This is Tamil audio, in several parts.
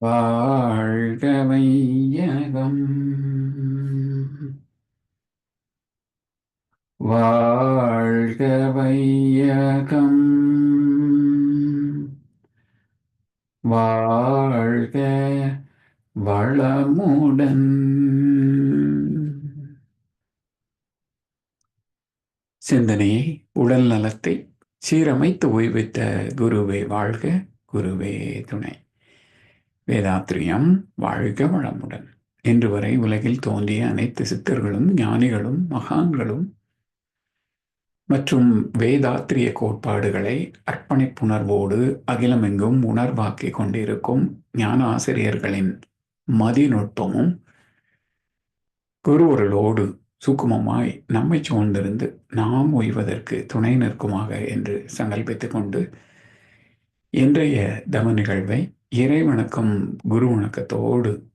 வாழ்க வையகம் வாழ்க வையகம் வாழ்க வளமுடன். சிந்தனையை, உடல் நலத்தை சீரமைத்து ஓய்வித்த குருவே வாழ்க, குருவே துணை. வேதாத்ரியம் வாழ்க வளமுடன். இன்று வரை உலகில் தோன்றிய அனைத்து சித்தர்களும் ஞானிகளும் மகான்களும் மற்றும் வேதாத்திரிய கோட்பாடுகளை அர்ப்பணிப்புணர்வோடு அகிலமெங்கும் உணர்வாக்கிக் கொண்டிருக்கும் ஞான ஆசிரியர்களின் மதிநுட்பமும் குருவருளோடு சுக்குமமாய் நம்மை சூழ்ந்திருந்து நாம் ஓய்வதற்கு துணை நிற்குமாக என்று சங்கல்பித்துக் கொண்டு இன்றைய தவ நிகழ்வை இறைவணக்கம் குரு வணக்கத்தோடு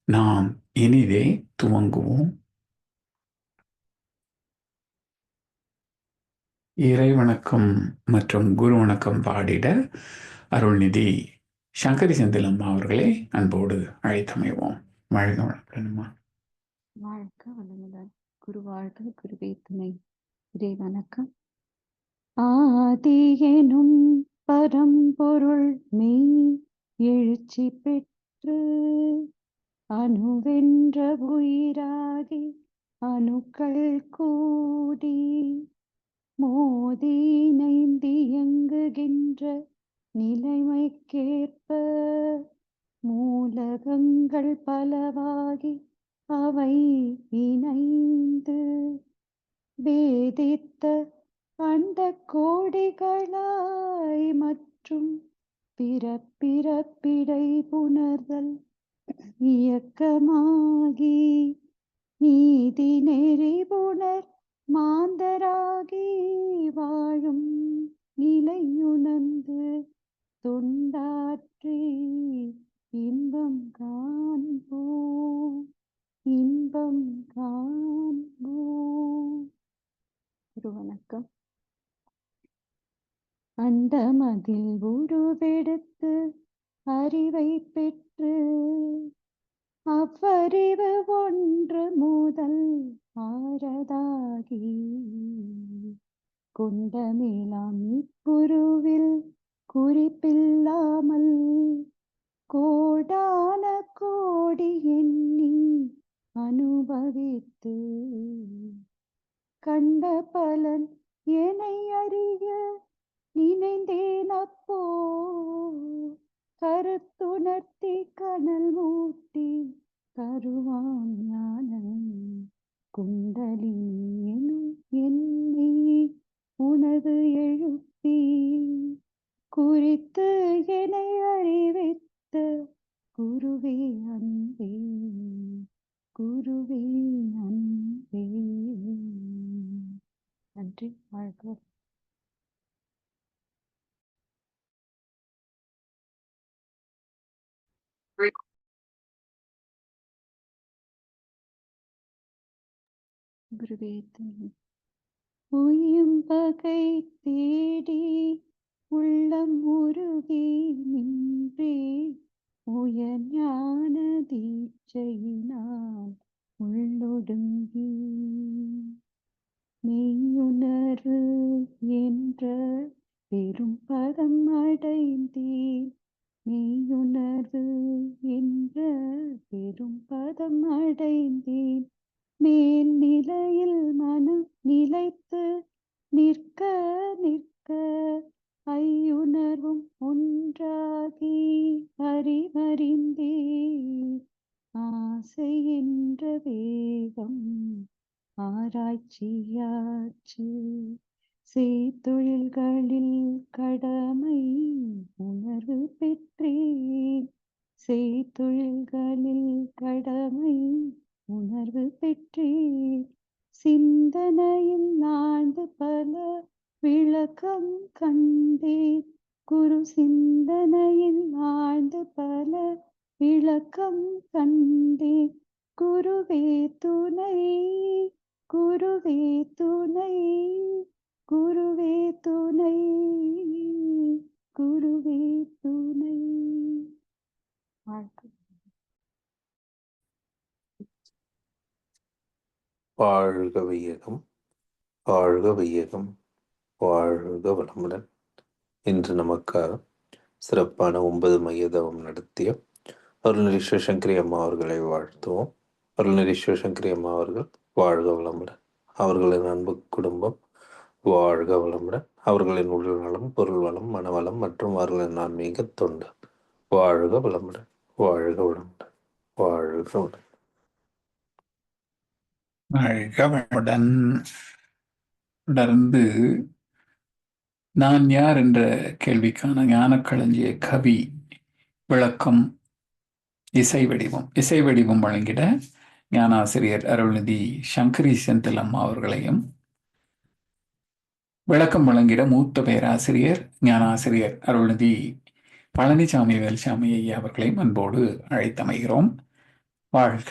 நாம் இனிதே துவங்குவோம். இறை வணக்கம் மற்றும் குரு வணக்கம் பாடிட அருள்நிதி சங்கரி செந்திலம்மா அவர்களை அன்போடு அழைத்தமைவோம். வாழ்க வளமுடன்மா. வாழ்க வளமுடன். குரு வாழ்க, குருவே துணை. இறை வணக்கம். ஆதி எனும் பரம்பொருள் மெய் எழுச்சி பெற்று அணுவென்ற உயிராகி அணுக்கள் கூடி மோதி நைந்தி இயங்குகின்ற நிலைமைக்கேற்ப மூலகங்கள் பலவாகி அவை இணைந்து வேதித்த அண்ட கோடிகளாய் மற்றும் பிறப்பிறப்பிடை புணர்தல் இயக்கமாகி நீதி நெறிபுணர் மாந்தராகி வாழும் நிலையுணர்ந்து தொண்டாற்றி இன்பம் காண்போம், இன்பம் காண்போம். குரு வணக்கம். அண்டமதில் உருவெடுத்து அறிவை பெற்று அவ்வறிவு ஒன்று முதல் ஆரதாகி கொண்ட மேலாம் இக்குருவில் குறிப்பில்லாமல் கோடான கோடி எண்ணி அனுபவித்து கண்ட பலன் என்னை அறிய நினைந்தேன். அப்போ கருத்துணர்த்தி கனல் மூட்டி கருவாம் ஞானம் குண்டலினி எனும் என்னை உணவு எழுப்பி குறித்து என்னை அறிவித்த குருவே அன்பே, குருவே அன்பே. நன்றி. வாழ்க. குருவே துணை. உயும் பகை தேடி உள்ளம் உருகி நின்றே உயர் ஞான தீட்சையினால் உள்ளொடுங்கி மெய்யுணர்வு என்ற பெரும் பதம் அடைந்தேன். மெய்யுணர்வு என்ற பெரும் பதம் அடைந்தேன். மேல் நிலையில் மனம் நிலைத்து நிற்க நிற்க ஐயுணர்வும் ஒன்றாகி அறிவறிந்தே ஆசை என்ற வேகம் ஆராய்ச்சியாச்சு செய்தொழில்களில் கடமை உணர்வு பெற்றேன். செய்தொழில்களில் கடமை உணர்வு பெற்றேன். சிந்தனையில் ஆழ்ந்து பல விளக்கம் கண்டேன். குரு சிந்தனையில் ஆழ்ந்து பல விளக்கம் கண்டேன். குருவே துணை, குருவே துணை, குருவே துணை, குருவே துணை. வாழ்க வையகம், வாழ்க வையகம், வாழ்க வளமுடன். இன்று நமக்காக சிறப்பான 9 மையதவம் நடத்திய அருள்நெறி சிவசங்கரி அம்மா அவர்களை வாழ்த்துவோம். அருள்நெறி சிவசங்கரி அம்மா அவர்கள் வாழ்க வளமுடன். அவர்களின் அன்பு குடும்பம் வாழ்க வளமுடன். அவர்களின் உடல் நலம், பொருள் வளம், மனவளம் மற்றும் அவர்களின் ஆன்மீக தொண்டு வாழ்க வளமுடன், வாழ்க வளமுடன், வாழ்க வளமுடன். வாழ்க வளமுடன். தொடர்ந்து நான் யார் என்ற கேள்விக்கான ஞானக்களஞ்சிய கவி விளக்கம் இசை வடிவம் வழங்கிட ஞானாசிரியர் அருள்நிதி சங்கரி செந்தில் அம்மா அவர்களையும், விளக்கம் வழங்கிட மூத்த பேராசிரியர் ஞானாசிரியர் அருள்நிதி பழனிசாமி வேல்சாமி ஐயா அவர்களையும் அன்போடு அழைத்தமைகிறோம். வாழ்க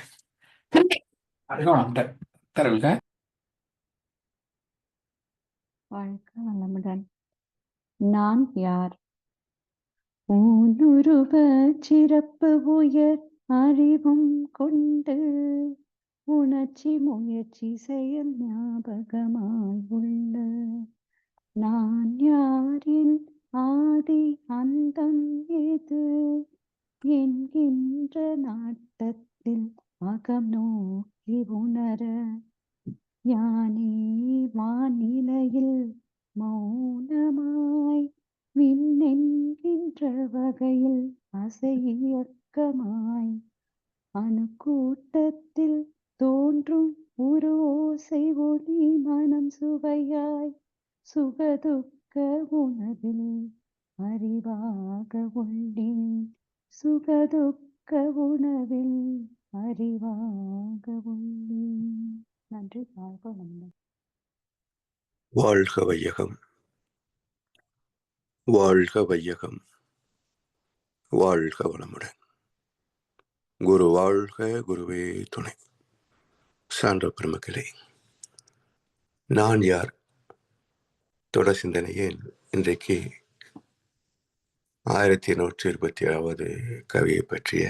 தருள்க. வாழ்க வளமுடன். நான் யார்? ஊனுருவ சிறப்பு உயர் அறிவும் கொண்டு உணர்ச்சி முயற்சி செயல் ஞாபகமாய் உள்ள நான் யாரின் ஆதி அந்தம் எது என்கின்ற நாட்டத்தில் அகம் நோக்கி உணர யானே வானிலையில் மௌனமாய் விண்ணென்கின்ற வகையில் அசையக்கமாய் அணுக்கூட்டத்தில் தோன்றும் ஒரு ஓசை ஒளி மனம் சுவையாய் சுகதுக்க உணவில் அறிவாக உள்ளேன். சுகதுக்க உணவில் அறிவாக உள்ளேன். நன்றி. வாழ்க வளமுடன். வாழ்க வையகம், வாழ்க வையகம், வாழ்க வளமுடன். குரு வாழ்க, குருவே துணை. சான்ற பெருமக்களே, நான் யார் தொடர் சிந்தனையில் இன்றைக்கு 1827வது கவியை பற்றிய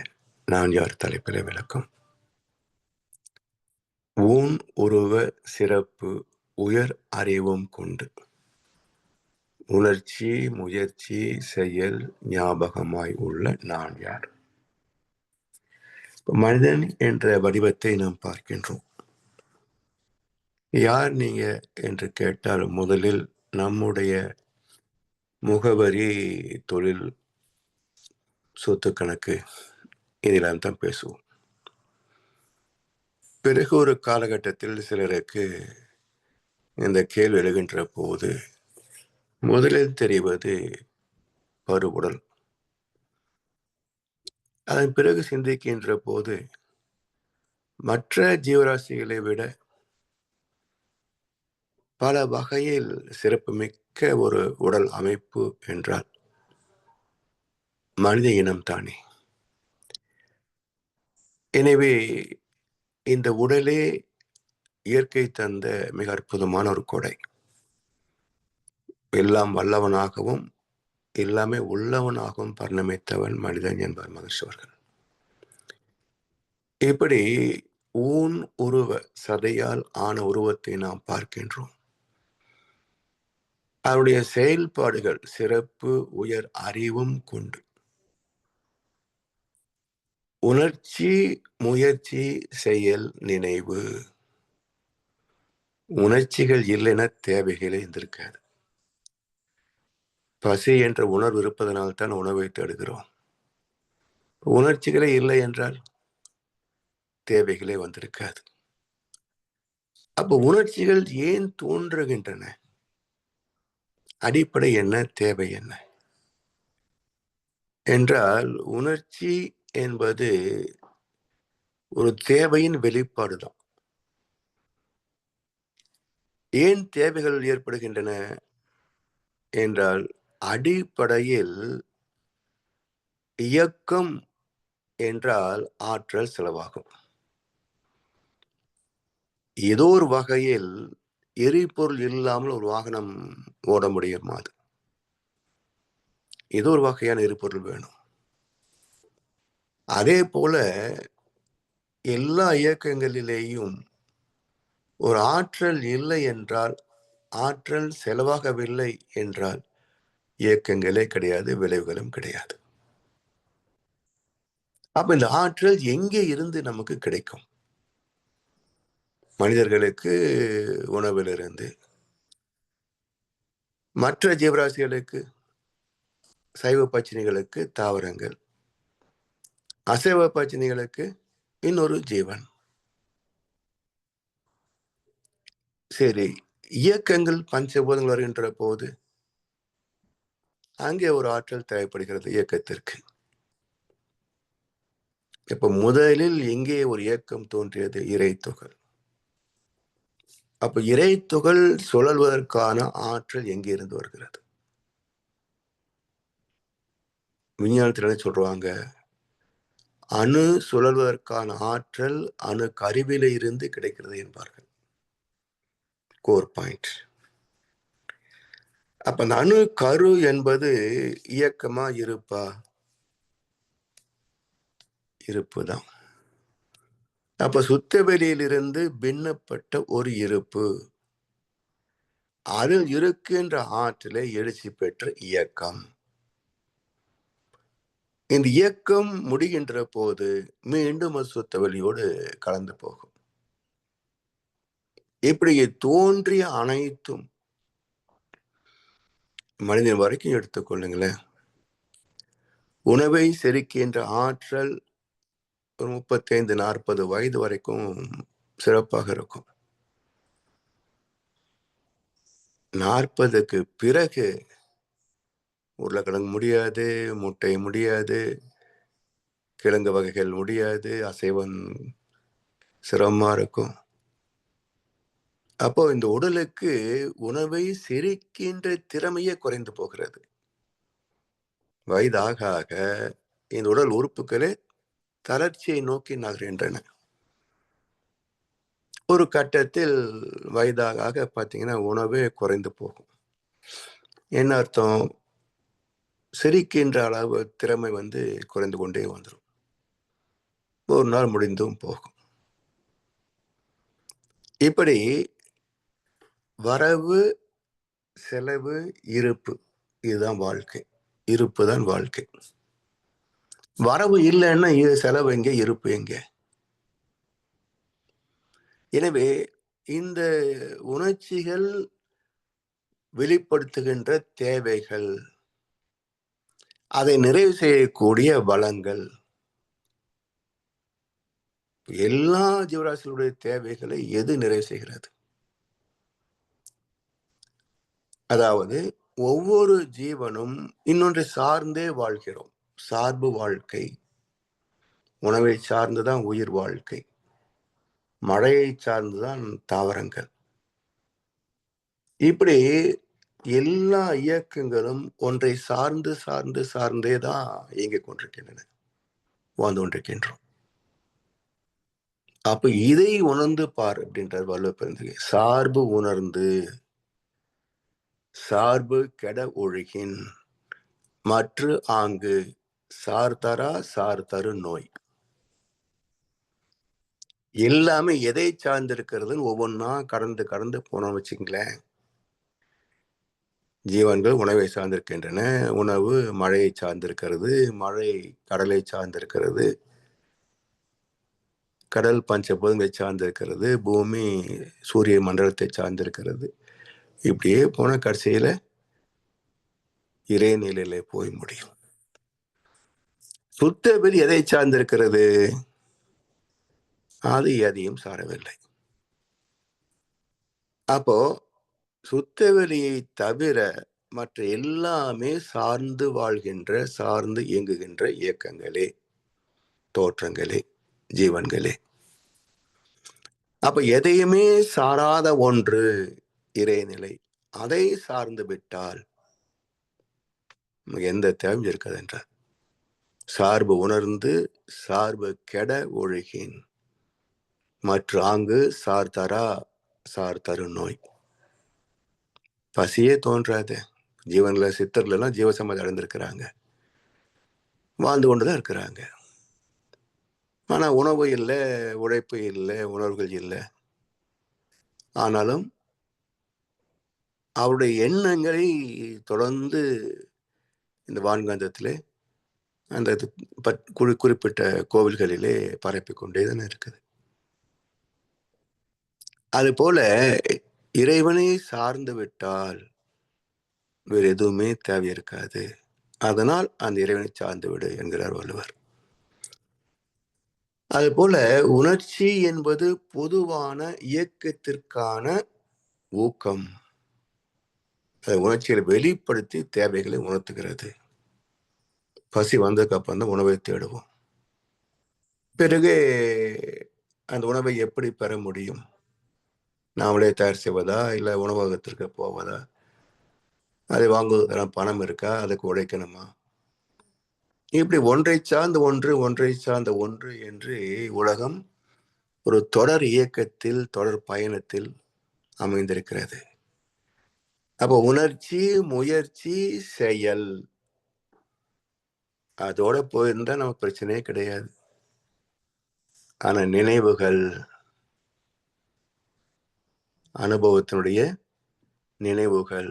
நான் யார் தலைப்பில் விளக்கம். ஊன் உருவ சிறப்பு உயர் அறிவும் கொண்டு உணர்ச்சி முயற்சி செயல் ஞாபகமாய் உள்ள நான் யார். மனிதன் என்ற வடிவத்தை நாம் பார்க்கின்றோம். யார் நீங்க என்று கேட்டால் முதலில் நம்முடைய முகவரி, தொழில், சொத்து கணக்கு இதெல்லாம் தான் பேசுவோம். பிறகு ஒரு காலகட்டத்தில் சிலருக்கு இந்த கேள்வி எழுகின்ற போது முதலில் தெரிவது பருவுடல். அதன் பிறகு சிந்திக்கின்ற போது மற்ற ஜீவராசிகளை விட பல வகையில் சிறப்புமிக்க ஒரு உடல் அமைப்பு என்றால் மனித இனம் தானே. எனவே இந்த உடலே இயற்கை தந்த மிக அற்புதமான ஒரு கொடை. எல்லாம் வல்லவனாகவும் எல்லாமே உள்ளவனாகவும் பரிணமித்தவன் மனிதன் என்பார் மகிழ்ச்சியவர்கள். இப்படி ஊன் உருவ சதையால் ஆன உருவத்தை நாம் பார்க்கின்றோம். அவருடைய செயல்பாடுகள் சிறப்பு உயர் அறிவும் கொண்டு உணர்ச்சி முயற்சி செயல் நினைவு. உணர்ச்சிகள் இல்லைன்னா தேவைகளே இருந்திருக்காது. பசி என்ற உணர்வு இருப்பதனால் தான் உணவை தேடுகிறோம். உணர்ச்சிகளே இல்லை என்றால் தேவைகளே வந்திருக்காது. அப்போ உணர்ச்சிகள் ஏன் தோன்றுகின்றன? அடிப்படை என்ன, தேவை என்ன என்றால், உணர்ச்சி என்பது ஒரு தேவையின் வெளிப்பாடுதான். ஏன் தேவைகள் ஏற்படுகின்றன என்றால், அடிப்படையில் இயக்கம் என்றால் ஆற்றல் செலவாகும். ஏதோ ஒரு வகையில் எரிபொருள் இல்லாமல் ஒரு வாகனம் ஓட முடியுமாது. ஏதோ ஒரு வகையான எரிபொருள் வேணும். அதே போல எல்லா இயக்கங்களிலேயும் ஒரு ஆற்றல் இல்லை என்றால், ஆற்றல் செலவாகவில்லை என்றால் இயக்கங்களே கிடையாது, விளைவுகளும் கிடையாது. அப்ப இந்த ஆற்றல் எங்கே இருந்து நமக்கு கிடைக்கும்? மனிதர்களுக்கு உணவிலிருந்து, மற்ற ஜீவராசிகளுக்கு, சைவ பச்சினிகளுக்கு தாவரங்கள், அசைவ பச்சினிகளுக்கு இன்னொரு ஜீவன். சரி, இயக்கங்கள் பஞ்சபூதங்கள் வருகின்ற போது அங்கே ஒரு ஆற்றல் தேவைப்படுகிறது இயக்கத்திற்கு. இப்ப முதலில் எங்கே ஒரு இயக்கம் தோன்றியது? இறை துகள். அப்ப இறை துகள் சுழல்வதற்கான ஆற்றல் எங்கே இருந்து வருகிறது? விஞ்ஞானத்தில் என்ன சொல்றாங்க? அணு சுழல்வதற்கான ஆற்றல் அணு கருவில இருந்து கிடைக்கிறது என்பார்கள். Core point. அப்ப அந்த அணு கரு என்பது இயக்கமா இருப்பா? இருப்புதான். அப்ப சுத்த வெளியிலிருந்து பின்னப்பட்ட ஒரு இருப்பு, அதில் இருக்கின்ற ஆற்றலை எழுச்சி பெற்ற இயக்கம். இந்த இயக்கம் முடிகின்ற போது மீண்டும் அது சுத்த வெளியோடு கலந்து போகும். இப்படி தோன்றிய அனைத்தும் மனிதன் வரைக்கும் எடுத்துக்கொள்ளுங்களேன். உணவை செரிக்கின்ற ஆற்றல் ஒரு 35-40 வயது வரைக்கும் சிறப்பாக இருக்கும். 40க்கு பிறகு உருளைக்கிழங்கு முடியாது, முட்டை முடியாது, கிழங்கு வகைகள் முடியாது, அசைவம் சிரமமா இருக்கும். அப்போ இந்த உடலுக்கு உணவை செரிக்கின்ற திறமையே குறைந்து போகிறது. வயதாக ஆக இந்த உடல் உறுப்புகளே தளர்ச்சியை நோக்கி நகர்கின்றன. ஒரு கட்டத்தில் வயதாக பார்த்தீங்கன்னா உணவே குறைந்து போகும். என்ன அர்த்தம்? செரிக்கின்ற அளவு திறமை குறைந்து கொண்டே வந்துடும். ஒரு நாள் முடிந்தும் போகும். இப்படி வரவு, செலவு, இருப்பு, இதுதான் வாழ்க்கை. இருப்பு தான் வாழ்க்கை. வரவு இல்லைன்னா செலவு எங்கே, இருப்பு எங்கே? எனவே இந்த உணர்ச்சிகள் வெளிப்படுத்துகின்ற தேவைகள், அதை நிறைவு செய்யக்கூடிய வளங்கள், எல்லா ஜீவராசிகளுடைய தேவைகளை எது நிறைவு செய்கிறது? அதாவது ஒவ்வொரு ஜீவனும் இன்னொன்றை சார்ந்தே வாழ்கிறோம். சார்பு வாழ்க்கை. உணவை சார்ந்துதான் உயிர் வாழ்க்கை, மழையை சார்ந்துதான் தாவரங்கள். இப்படி எல்லா இயக்கங்களும் ஒன்றை சார்ந்து சார்ந்து சார்ந்தே தான் இயங்கிக் கொண்டிருக்கின்றன, வாழ்ந்து கொண்டிருக்கின்றோம். அப்ப இதை உணர்ந்து பார் அப்படின்றார் வள்ளுவர் பெருந்தகை. சார்பு உணர்ந்து சார்பு கெட ஒழுகின் மற்று ஆங்கு சார்தரா சார் தரு நோய். எல்லாமே எதை சார்ந்திருக்கிறதுன்னு ஒவ்வொன்றா கடந்து கடந்து போனோம் வச்சுங்களேன். ஜீவன்கள் உணவை சார்ந்திருக்கின்றன, உணவு மழையை சார்ந்திருக்கிறது, மழை கடலை சார்ந்திருக்கிறது, கடல் பஞ்சபூதங்களை சார்ந்திருக்கிறது, பூமி சூரிய மண்டலத்தை சார்ந்திருக்கிறது. இப்படியே போன கடைசியில இறைநிலையில போய் முடியும். சுத்த வெளி எதை சார்ந்திருக்கிறது? அது எதையும் சாரவில்லை. அப்போ சுத்த வெளியை தவிர மற்ற எல்லாமே சார்ந்து வாழ்கின்ற, சார்ந்து இயங்குகின்ற இயக்கங்களே, தோற்றங்களே, ஜீவன்களே. அப்ப எதையுமே சாராத ஒன்று இறைநிலை. அதை சார்ந்து விட்டால் எந்த தேவையும் இருக்காது என்றார். சார்பு உணர்ந்து சார்பு கெட ஒழுகின் மற்ற ஆங்கு சார் தரா சார் தரு நோய். பசியே தோன்றாது. ஜீவன்ல சித்தர்ல எல்லாம் ஜீவசமாதி அடைந்திருக்கிறாங்க, வாழ்ந்து கொண்டுதான் இருக்கிறாங்க. ஆனா உணவு இல்லை, உழைப்பு இல்லை, உணர்வுகள் இல்லை. ஆனாலும் அவருடைய எண்ணங்களை தொடர்ந்து இந்த வான்காந்தத்திலே அந்த குறிப்பிட்ட கோவில்களிலே பரப்பிக் கொண்டே தானே இருக்குது. அது போல இறைவனை சார்ந்து விட்டால் வேறு எதுவுமே தேவை இருக்காது. அதனால் அந்த இறைவனை சார்ந்து விடு என்கிறார் வள்ளுவர். அதுபோல உணர்ச்சி என்பது பொதுவான இயக்கத்திற்கான ஊக்கம். உணர்ச்சிகளை வெளிப்படுத்தி தேவைகளை உணர்த்துகிறது. பசி வந்ததுக்கு அப்புறம் தான் உணவை தேடுவோம். பிறகு அந்த உணவை எப்படி பெற முடியும்? நாமளே தயார் செய்வதா, இல்லை உணவகத்திற்கு போவதா, அதை வாங்குவதற்கான பணம் இருக்கா, அதுக்கு உழைக்கணுமா? இப்படி ஒன்றை சார்ந்த ஒன்று, ஒன்றை சார்ந்த ஒன்று என்று உலகம் ஒரு தொடர் இயக்கத்தில், தொடர் பயணத்தில் அமைந்திருக்கிறது. அப்போ உணர்ச்சி, முயற்சி, செயல் அதோட போயிருந்தா நமக்கு பிரச்சனையே கிடையாது. ஆனா நினைவுகள், அனுபவத்தினுடைய நினைவுகள்,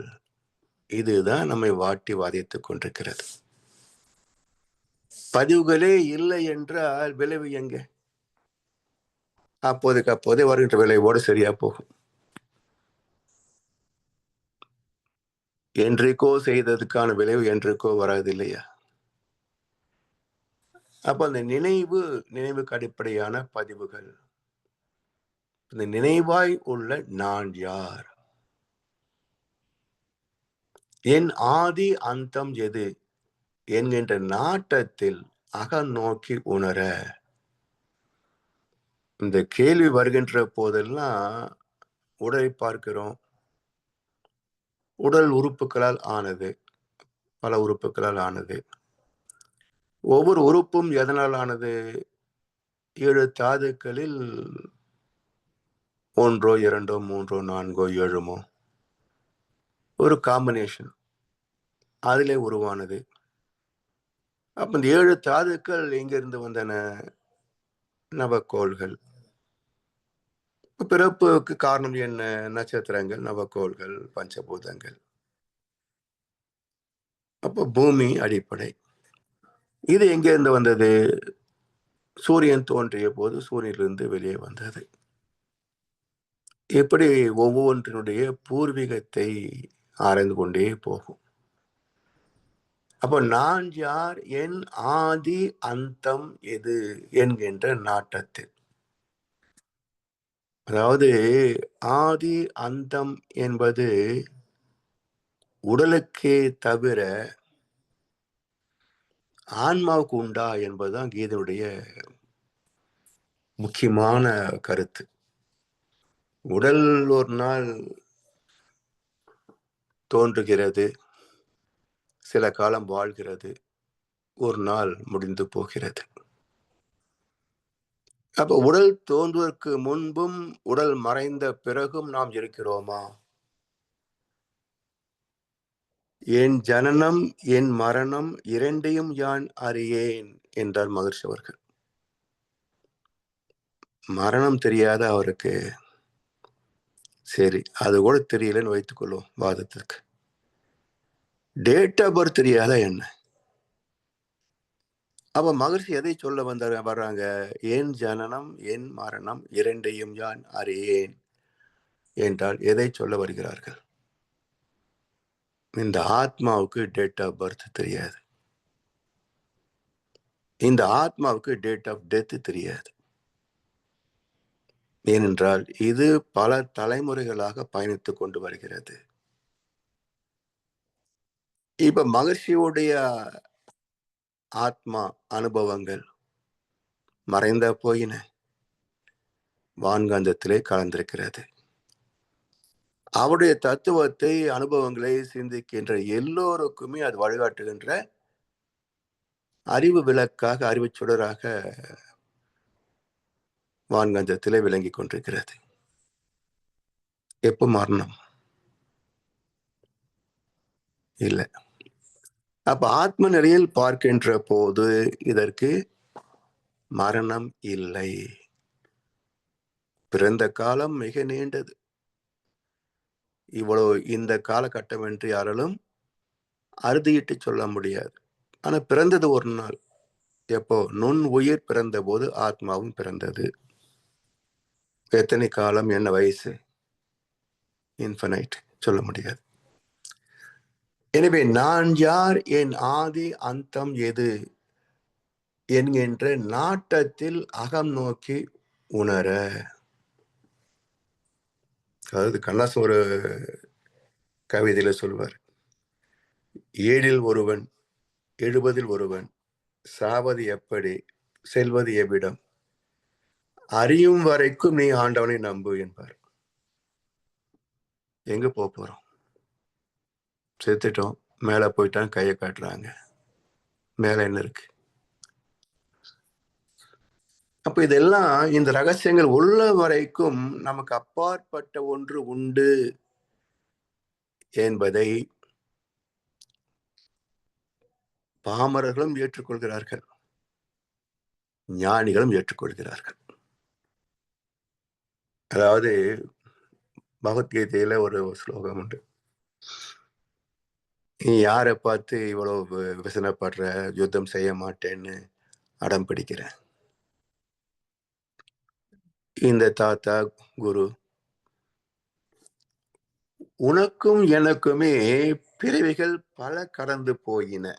இதுதான் நம்மை வாட்டி வதைத்துக் கொண்டிருக்கிறது. பதிவுகளே இல்லை என்றால் விளைவு எங்க? அப்போதே வருகின்ற விளைவோடு சரியா போகும். என்றைக்கோ செய்ததுக்கான விளைவு என்றைக்கோ வராது இல்லையா? அப்ப அந்த நினைவுக்கு அடிப்படையான பதிவுகள். இந்த நினைவாய் உள்ள நான் யார், என் ஆதி அந்தம் எது என்கின்ற நாட்டத்தில் அகநோக்கி உணர. இந்த கேள்வி வருகின்ற போதெல்லாம் உடலை பார்க்கிறோம். உடல் உறுப்புகளால் ஆனது, பல உறுப்புகளால் ஆனது. ஒவ்வொரு உறுப்பும் எதனால் ஆனது? 7 தாதுக்களில் 1, 2, 3, 4, 7 ஒரு காம்பினேஷன் அதிலே உருவானது. அப்ப இந்த 7 தாதுக்கள் எங்கிருந்து வந்தன? நவக்கோள்கள். பிறப்புக்கு காரணம் என்ன? நட்சத்திரங்கள், நவக்கோள்கள், பஞ்சபூதங்கள். அப்போ பூமி அடிப்படை. இது எங்கிருந்து வந்தது? சூரியன் தோன்றிய போது சூரியனிலிருந்து வெளியே வந்தது. இப்படி ஒவ்வொன்றினுடைய பூர்வீகத்தை ஆராய்ந்து கொண்டே போகும். அப்போ நான் யார், என் ஆதி அந்தம் எது என்கின்ற நாட்டத்தில், அதாவது ஆதி அந்தம் என்பது உடலுக்கே தவிர ஆன்மாவுக்கு உண்டா என்பதுதான் கீதையுடைய முக்கியமான கருத்து. உடல் ஒரு நாள் தோன்றுகிறது, சில காலம் வாழ்கிறது, ஒரு நாள் முடிந்து போகிறது. அப்ப உடல் தோன்றுவதற்கு முன்பும் உடல் மறைந்த பிறகும் நாம் இருக்கிறோமா? என் ஜனனம் என் மரணம் இரண்டையும் யான் அறியேன் என்றார் மகர்ஷி அவர்கள். மரணம் தெரியாத அவருக்கு, சரி அது கூட தெரியலன்னு வைத்துக்கொள்வோம் வாதத்திற்கு. டேட் ஆஃப் பர்த் தெரியாத என்ன? அப்ப மகர்ஷி எதை சொல்ல வர்றாங்க? என் ஜனனம் என் மரணம் இரண்டையும் யான் அறியேன் என்றால் எதை சொல்ல வருகிறார்கள்? இந்த ஆத்மாவுக்கு டேட் ஆஃப் பர்த் தெரியாது, இந்த ஆத்மாவுக்கு டேட் ஆஃப் டெத் தெரியாது. ஏனென்றால் இது பல தலைமுறைகளாக பயணித்துக் கொண்டு வருகிறது. இப்ப மகர்ஷியுடைய ஆத்மா அனுபவங்கள் மறைந்த போயின, வான்காந்தத்திலே கலந்திருக்கிறது. அவருடைய தத்துவத்தை, அனுபவங்களை சிந்திக்கின்ற எல்லோருக்குமே அது வழிகாட்டுகின்ற அறிவு விளக்காக, அறிவு சுடராக வான்காந்தத்திலே விளங்கி கொண்டிருக்கிறது. எப்ப மரணம்? இல்லை. அப்ப ஆத்ம நிலையில் பார்க்கின்ற போது இதற்கு மரணம் இல்லை. பிறந்த காலம் மிக நீண்டது, இவ்வளவு இந்த காலகட்டம் என்று யாராலும் அறுதியிட்டு சொல்ல முடியாது. ஆனா பிறந்தது ஒரு நாள். எப்போ? நுண் உயிர் பிறந்த போது ஆத்மாவும் பிறந்தது. எத்தனை காலம், என்ன வயசு? இன்ஃபனைட், சொல்ல முடியாது. எனவே நான் யார், என் ஆதி அந்தம் எது என்கின்ற நாட்டத்தில் அகம் நோக்கி உணர. அதாவது கண்ணாசன் ஒரு கவிதையில சொல்வார், 7 ஒருவன், 70 ஒருவன், சாவது எப்படி, செல்வது எவ்விடம், அறியும் வரைக்கும் நீ ஆண்டவனை நம்பு என்பார். எங்க போறோம்? செத்துட்டோம், மேல போயிட்டான், கையை காட்டுறாங்க, மேல என்ன இருக்கு? அப்ப இதெல்லாம், இந்த ரகசியங்கள் உள்ள வரைக்கும் நமக்கு அப்பாற்பட்ட ஒன்று உண்டு என்பதை பாமரர்களும் ஏற்றுக்கொள்கிறார்கள், ஞானிகளும் ஏற்றுக்கொள்கிறார்கள். அதாவது பகவத்கீதையில ஒரு ஸ்லோகம் உண்டு, நீ யாரை பார்த்து இவ்வளவு விசனப்படுற, யுத்தம் செய்ய மாட்டேன்னு அடம் பிடிக்கிற? இந்த தாத்தா குரு, உனக்கும் எனக்குமே பிறவிகள் பல கடந்து போயின,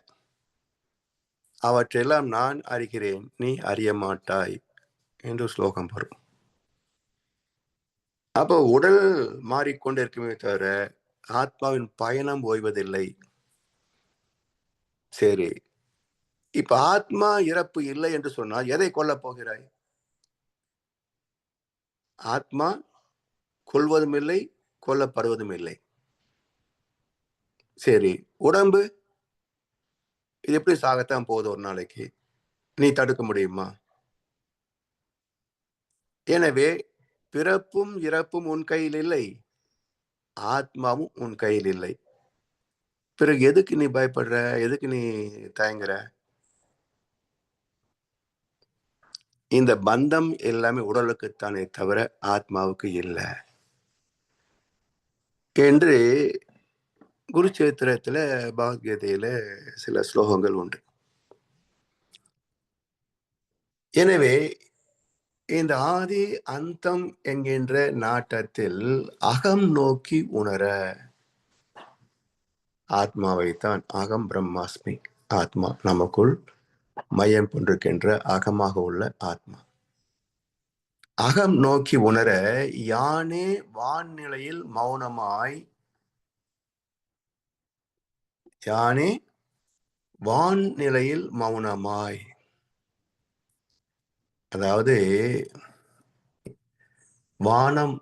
அவற்றெல்லாம் நான் அறிகிறேன், நீ அறிய மாட்டாய் என்று ஸ்லோகம் வரும். அப்போ உடல் மாறிக்கொண்டிருக்குமே தவிர ஆத்மாவின் பயணம் ஓய்வதில்லை. சரி, இப்ப ஆத்மா இறப்பு இல்லை என்று சொன்னால் எதை கொல்லப் போகிறாய்? ஆத்மா கொல்வதும் இல்லை, கொல்லப்படுவதும் இல்லை. சரி, உடம்பு இது எப்படி சாகத்தான் போகுது ஒரு நாளைக்கு, நீ தடுக்க முடியுமா? எனவே பிறப்பும் இறப்பும் உன் கையில் இல்லை, ஆத்மாவும் உன் கையில் இல்லை. பிறகு எதுக்கு நீ பயப்படுற, எதுக்கு நீ தயங்குற? இந்த பந்தம் எல்லாமே உடலுக்குத்தானே தவிர ஆத்மாவுக்கு இல்லை என்று குருச்சேத்திரத்துல பகவத்கீதையில சில ஸ்லோகங்கள் உண்டு. எனவே இந்த ஆதி அந்தம் என்கின்ற நாட்டத்தில் அகம் நோக்கி உணர, ஆத்மாவைத்தான் அகம் பிரம்மாஸ்மி, ஆத்மா நமக்குள் மையம் கொண்டிருக்கின்ற அகமாக உள்ள ஆத்மா, அகம் நோக்கி உணர யானே வான்நிலையில் மௌனமாய், யானே வான்நிலையில் மௌனமாய். அதாவது வானம்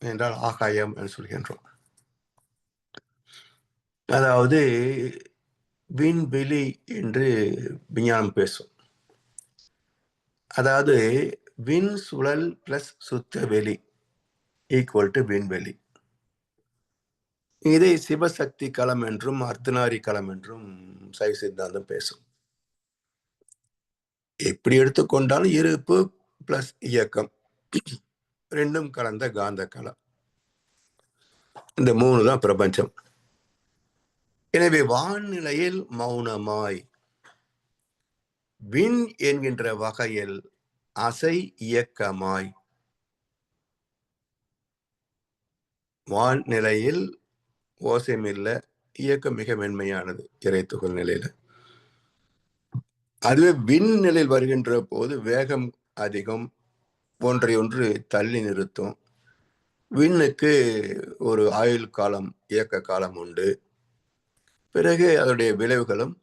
என்றால் ஆகாயம் என்று சொல்கின்றோம். அதாவது விண்வெளி என்று விஞ்ஞானம் பேசும். அதாவது விண் சுழல் பிளஸ் சுத்த வெளி ஈக்குவல் டு விண்வெளி. இதை சிவசக்தி களம் என்றும் அர்த்தநாரி களம் என்றும் சைவ சித்தாந்தம் பேசும். எப்படி எடுத்துக்கொண்டாலும் இருப்பு பிளஸ் இயக்கம் ரெண்டும் கலந்த காந்த களம், இந்த 3 தான் பிரபஞ்சம். எனவே வான்நிலையில் மௌனமாய், விண் என்கின்ற வகையில் அசை இயக்கமாய். வான்நிலையில் ஓசைமில்ல, இயக்கம் மிக மென்மையானது இறைத்துகள் நிலையில. அதுவே விண் நிலையில் வருகின்ற போது வேகம் அதிகம், ஒன்றை ஒன்று தள்ளி நிறுத்தும். விண்ணுக்கு ஒரு ஆயுள் காலம், இயக்க காலம் உண்டு, பிறகு அதனுடைய விளைவுகளும்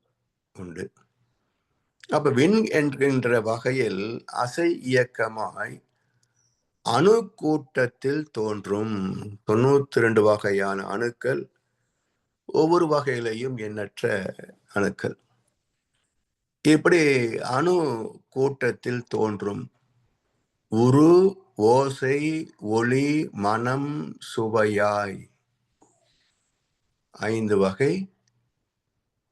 உண்டு. அப்ப விண் என்கின்ற வகையில் அசை இயக்கமாய் அணு கூட்டத்தில் தோன்றும் 92 வகையான அணுக்கள், ஒவ்வொரு வகையிலையும் எண்ணற்ற அணுக்கள். இப்படி அணு கூட்டத்தில் தோன்றும் உரு, ஓசை, ஒளி, மனம், சுவையாய் 5 வகை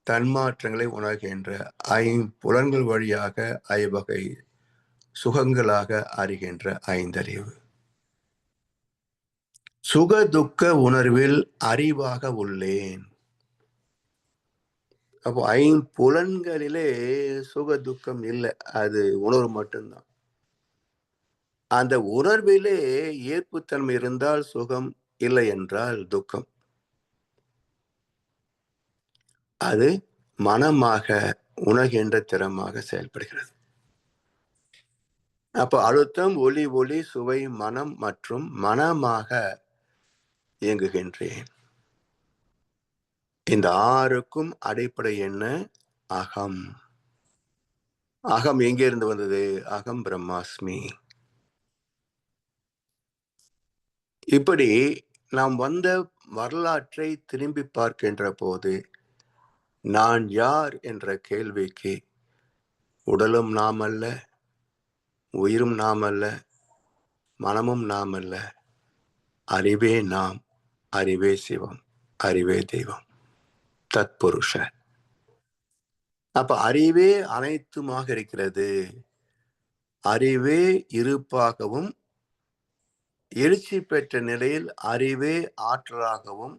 தன்மாற்றங்களை உணர்கின்ற, 5 வழியாக 5 வகை சுகங்களாக அறிகின்ற 5 அறிவு. சுகதுக்க உணர்வில் அறிவாக உள்ளேன். அப்போ ஐம்புலன்களிலே சுகதுக்கம் இல்லை, அது உணர்வு மட்டும்தான். அந்த உணர்விலே ஏற்புத்தன்மை இருந்தால் சுகம், இல்லை என்றால் துக்கம். அது மனமாக உணர்கின்ற திறமாக செயல்படுகிறது. அப்ப அழுத்தம், ஒளி, ஒளி, சுவை, மனம் மற்றும் மனமாக இயங்குகின்றேன். இந்த ஆறுக்கும் அடிப்படை என்ன? அகம். அகம் எங்கே இருந்து வந்தது? அகம் பிரம்மாஸ்மி. இப்படி நாம் வந்த வரலாற்றை திரும்பி பார்க்கின்ற போது நான் யார் என்ற கேள்விக்கு உடலும் நாம் அல்ல, உயிரும் நாம் அல்ல, மனமும் நாம் அல்ல, அறிவே நாம், அறிவே சிவம், அறிவே தெய்வம், தத்புருஷ. அப்ப அறிவே அனைத்துமாக இருக்கிறது. அறிவே இருப்பாகவும் எழுச்சி பெற்ற நிலையில் அறிவே ஆற்றலாகவும்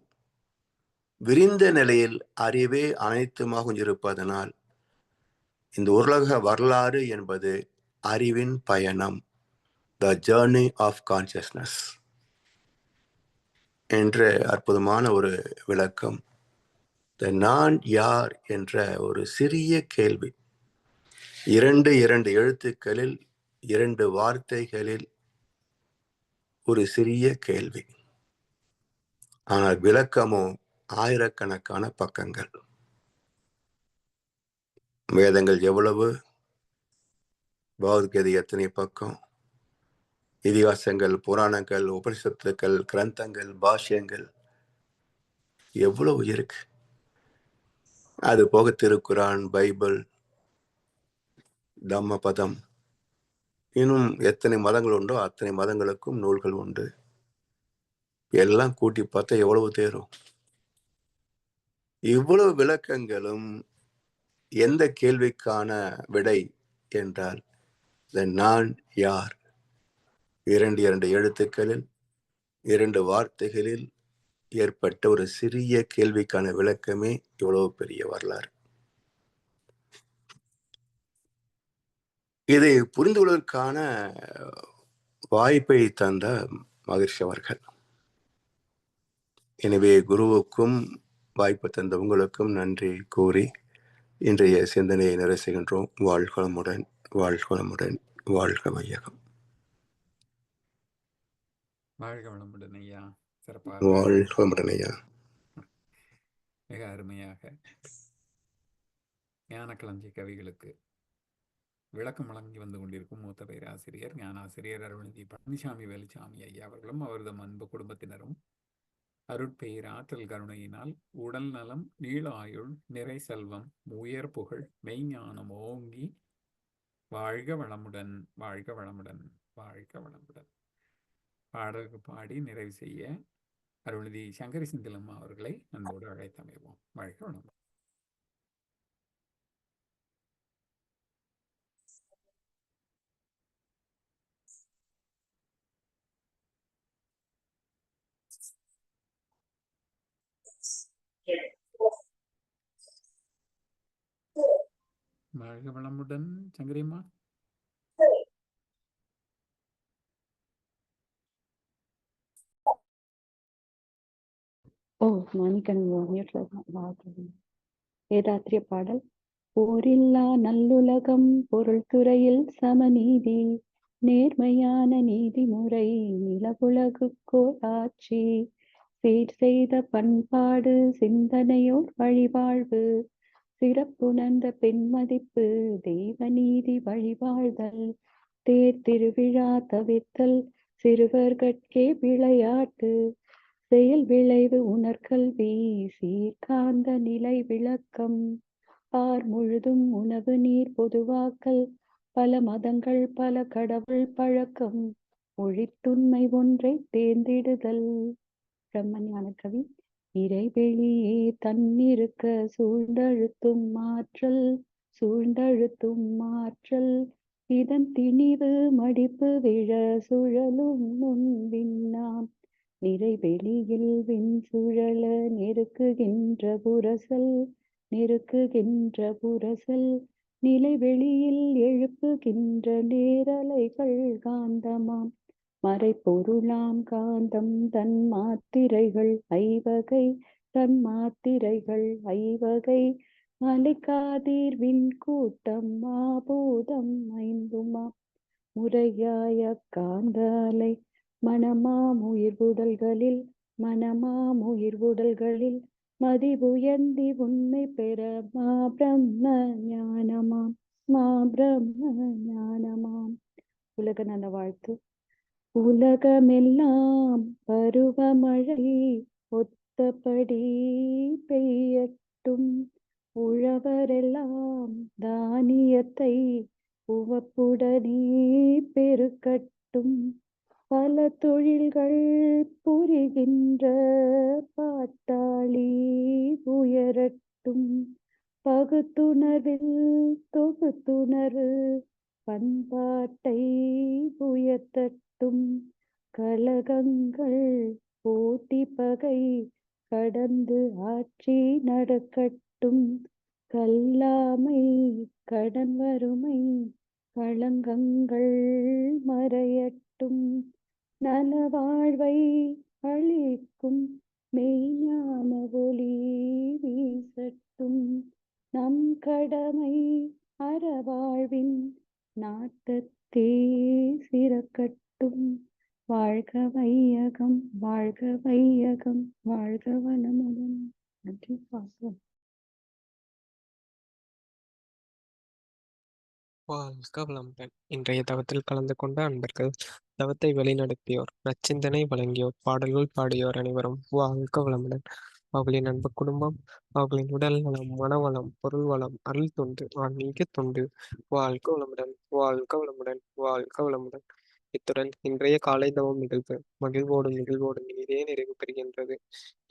விரிந்த நிலையில் அறிவே அனைத்துமாகவும் இருப்பதனால் இந்த உலக வரலாறு என்பது அறிவின் பயணம், த ஜேர்னி ஆஃப் கான்சியஸ்னஸ் என்ற அற்புதமான ஒரு விளக்கம். நான் யார் என்ற ஒரு சிறிய கேள்வி, இரண்டு எழுத்துக்களில் 2 வார்த்தைகளில் ஒரு சிறிய கேள்வி, ஆனால் விளக்கமோ ஆயிரக்கணக்கான பக்கங்கள். வேதங்கள் எவ்வளவு, பகவத்கீதை எத்தனை பக்கம், இதிகாசங்கள், புராணங்கள், உபனிஷத்துக்கள், கிரந்தங்கள், பாஷ்யங்கள் எவ்வளவு இருக்கு. அது போக திருக்குரான், பைபிள், தம்மபதம், இன்னும் எத்தனை மதங்கள் உண்டோ அத்தனை மதங்களுக்கும் நூல்கள் உண்டு. எல்லாம் கூட்டி பார்த்தா எவ்வளவு தேரும். இவ்வளவு விளக்கங்களும் எந்த கேள்விக்கான விடை என்றால் நான் யார், 2 எழுத்துக்களில் 2 வார்த்தைகளில் ஏற்பட்ட ஒரு சிறிய கேள்விக்கான விளக்கமே இவ்வளவு பெரிய வரலாறு. இதை புரிந்து கொள்வதற்கான வாய்ப்பை தந்த மகிழ்ச்சி அவர்கள். எனவே குருவுக்கும் வாய்ப்பு தந்த உங்களுக்கும் நன்றி கூறி இன்றைய சிந்தனையை நிறைவு செய்கின்றோம். வாழ்க வளமுடன், வாழ்க வளமுடன், வாழ்க வையகம். வாழ்க வளமுடன் ஐயா. சிறப்பாக வாழ்க வளமுடன் ஐயா. மிக அருமையாக ஞானக்களஞ்சிய கவிகளுக்கு விளக்கம் வழங்கி வந்து கொண்டிருக்கும் மூத்த பேராசிரியர் ஞானாசிரியர் அருள்நிதி பழனிசாமி வேலுச்சாமி ஐயா அவர்களும் அவரது அன்பு குடும்பத்தினரும் அருட்பெயர் ஆற்றல் கருணையினால் உடல் நலம், நீள ஆயுள், நிறை செல்வம், உயர் புகழ், மெய்ஞானம் ஓங்கி வாழ்க வளமுடன், வாழ்க வளமுடன், வாழ்க வளமுடன் பாடலுக்கு பாடி நிறைவு செய்ய அருள்நிதி சங்கரி செந்திலம்மா அவர்களை அன்போடு அழைத்தமைவோம். வாழ்க வளமுடன். வாழ்க வளமுடன் சங்கரியம்மா. ஓ, மணிக்கணன் மியூட்ல தான். வேதாத்திரிய பாடல். போரில்லா நல்லுலகம், பொருள் துறையில் சமநீதி, நேர்மையான நீதிமுறை, நிலவுலகுக்கோர் ஆட்சி, சீர் செய்த பண்பாடு, சிந்தனையோர் வழிவாழ்வு, சிறப்புணர்ந்த பெண்மதிப்பு, தெய்வ நீதி வழிவாழ்தல், தேர் திருவிழா தவிர்த்தல், சிறுவர்கட்கே விளையாட்டு, செயல் விளைவு உணர்கல்வி, சீர்காந்த நிலை விளக்கம், பார் முழுதும் உணவு நீர் பொதுவாக்கல், பல மதங்கள் பல கடவுள் பழக்கம், ஒழித்துண்மை ஒன்றை தேர்ந்திடுதல். பிரம்மஞான கவி. இறைவெளியே தன்னிருக்க சூழ்ந்தழுத்தும் ஆற்றல், சூழ்ந்தழுத்தும் ஆற்றல், இதன் திணிவு மடிப்பு விழ சுழலும் முன்பின்னாம், நிறைவெளியில் விண்சுழல நெருக்குகின்ற புரசல் நிலைவெளியில் எழுப்புகின்ற நேரலைகள் காந்தமாம். மறைப்பொருளாம் காந்தம் தன்மாத்திரைகள் ஐவகை மலைக்காதீர்வின் கூட்டம் மாபூதம் ஐந்துமாம். முறையாய காந்தாலை மனமாம் உயிர்வுடல்களில் மதிபுயர்ந்தி உண்மை பெற மாபிரம்ம ஞானமாம். உலக நல வாழ்த்து. உலகமெல்லாம் பருவமழை ஒத்தபடி பெய்யட்டும். உழவரெல்லாம் தானியத்தை உவப்புடனே பெருக்கட்டும். பல தொழில்கள் புரிகின்ற பாட்டாளி உயரட்டும். பகுத்துணர்வில் தொகுத்துணர்வு பண்பாட்டை உயர்த்தட்டும். கலகங்கள் போட்டி பகை கடந்து ஆட்சி நடக்கட்டும். கல்லாமை கடன் வறுமை களங்கங்கள் மறையட்டும். நலவாழ்வை அளிக்கும் மெய்ஞான ஒளி வீசட்டும். நம் கடமை அறவாழ்வின் நாட்டத்தே சிறக்கட்டும். வாழ்க வையகம், வாழ்க வையகம், வாழ்க வளமுடன். நன்றி. பாசம். வாழ்க வளமுடன். இன்றைய தவத்தில் கலந்து கொண்ட அன்பர்கள், தவத்தை வழிநடத்தியோர், நச்சிந்தனை வழங்கியோர், பாடல்கள் பாடியோர் அனைவரும் வாழ்க வளமுடன். அவர்களின் அன்பு குடும்பம், அவர்களின் உடல் நலம், மனவளம், பொருள் வளம், அருள் தொண்டு, ஆன்மீக தொண்டு, வாழ்க வளமுடன், வாழ்க வளமுடன், வாழ்க வளமுடன். இத்துடன் இன்றைய காலை தவம் நிகழ்வு மகிழ்வோடு இனிதே நிறைவு பெறுகின்றது.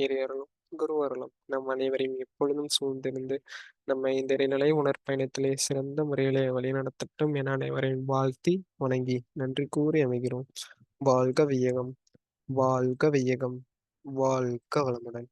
இறையருளும் குருவருளும் நம் அனைவரையும் எப்பொழுதும் சூழ்ந்திருந்து நம்மை இந்த இறைநிலை உணர்பயணத்திலே சிறந்த முறையிலே வழிநடத்தட்டும் என அனைவரையும் வாழ்த்தி வணங்கி நன்றி கூறி அமைகிறோம். வாழ்க வையகம், வாழ்க வையகம், வாழ்க வளமுடன்.